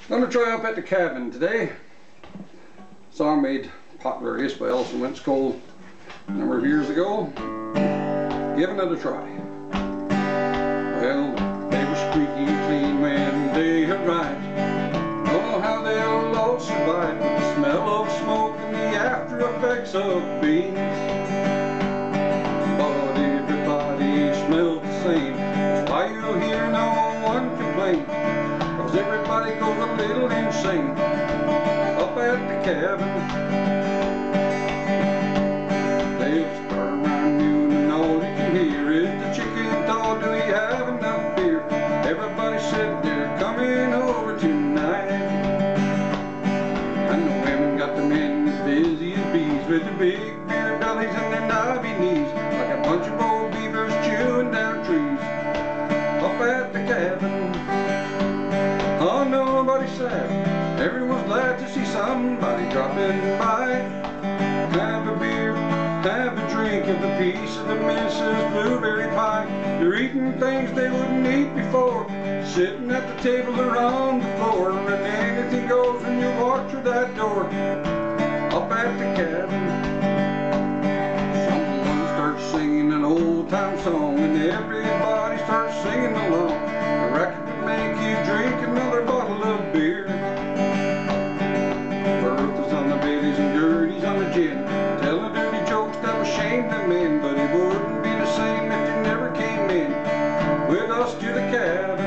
Gonna try up at the cabin today. Song made popular by Ellison Wentz Cole a number of years ago. Giving it a try. Well, they were squeaky clean when they arrived. Don't know how they'll all survive with the smell of smoke and the after effects of beans. But everybody smells the same. That's why you'll hear no one complain. Cause everybody goes a little insane up at the cabin. They'll start around noon and all you can hear is the chicken dog, do we have enough beer? Everybody said they're coming over tonight. And the women got the men as busy as bees with their big beer bellies and their knobby knees, like a bunch of old beavers chewing down trees up at the cabin. Oh, nobody's sad, everyone's glad to see somebody dropping by. Have a beer, have a drink of a piece of the Mrs. Blueberry pie. They're eating things they wouldn't eat before, sitting at the table or on the floor, and anything goes when you walk through that door up at the cabin. Someone starts singing an old-time song and everybody starts singing along. The record would make you drink another bottle of beer. Bertha's on the Baileys and Gertie's on the gin, telling dirty jokes that will shame the men, but it wouldn't be the same if you never came in with us to the cabin.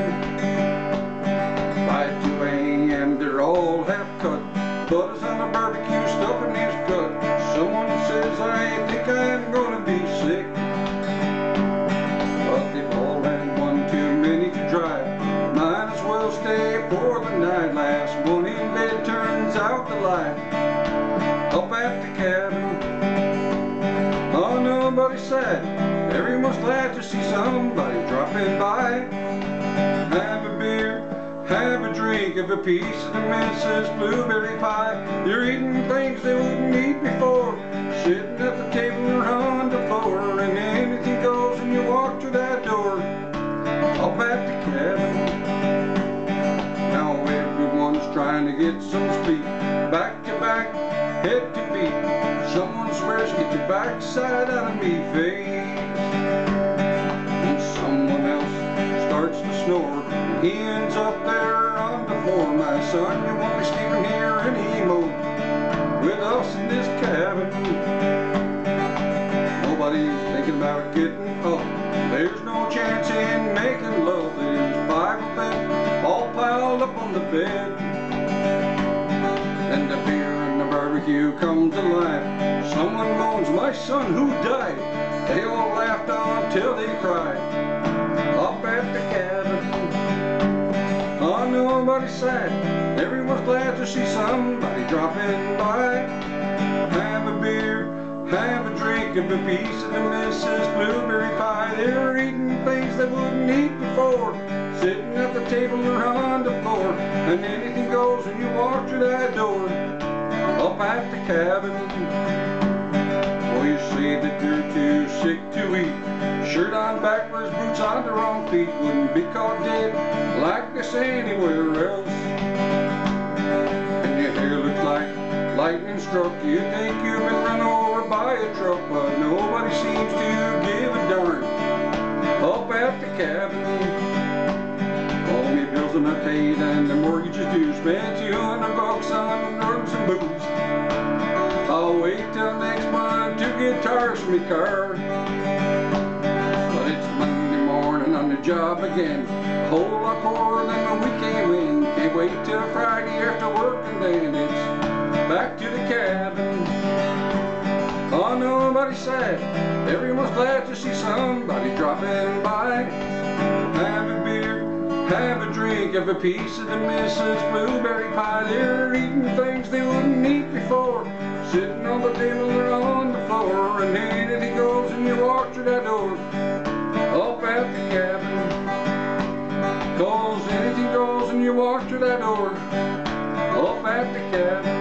By 2 a.m. they're all half cut, butters on the barbecue, stuffing his gut. Someone says, I think I'm gonna be sick, but they've all had one too many to drive. Might as well stay for the night. Last one in bed turns out the light up at the cabin. Oh, nobody's sad, everyone's glad to see somebody dropping by. Have a beer, have a drink of a piece of the Mrs. Blueberry pie. They're eating things they wouldn't eat before, sitting at the table or on the floor, and anything goes when you walk through that door up at the cabin. Now everyone's trying to get some sleep, back to back, head to feet. Someone swears, get your backside out of me face. And someone else starts to snore, and he ends up there on the floor. My son, you won't be sleeping here anymore with us in this cabin. Nobody's thinking about getting up, there's no chance in making love. There's 5 of them all piled up on the bed, and the beer and the barbecue comes alive. Someone moans, my son who died. They all laughed until they cried up at the cabin. Oh, nobody's sad, everyone's glad to see somebody dropping by. Have a beer, have a drink of a piece of the Mrs. Blueberry pie. They're eating things they wouldn't eat before, sitting at the table or on the floor, and anything goes when you walk through that door up at the cabin. Well, you say that you're too sick to eat, shirt on backwards, boots on the wrong feet, wouldn't be caught dead like this anywhere else. And your hair looks like lightning struck, you think you've been run over by a truck, but nobody seems to give a darn up at the cabin. All my bills are not paid and the mortgage is due, spent $200 on drugs and booze. I'll wait till next month to get tires for me car, but it's Monday morning on the job again, a whole lot more than when we came in. Can't wait till Friday after work, and then it's back to the cabin. Oh, nobody's sad, everyone's glad to see somebody dropping by. Have a beer, have a drink of a piece of the Mrs. Blueberry pie. They're eating things they wouldn't eat before, sitting on the table or on the floor, and anything goes when you walk through that door up at the cabin. Cause anything goes when you walk through that door up at the cabin.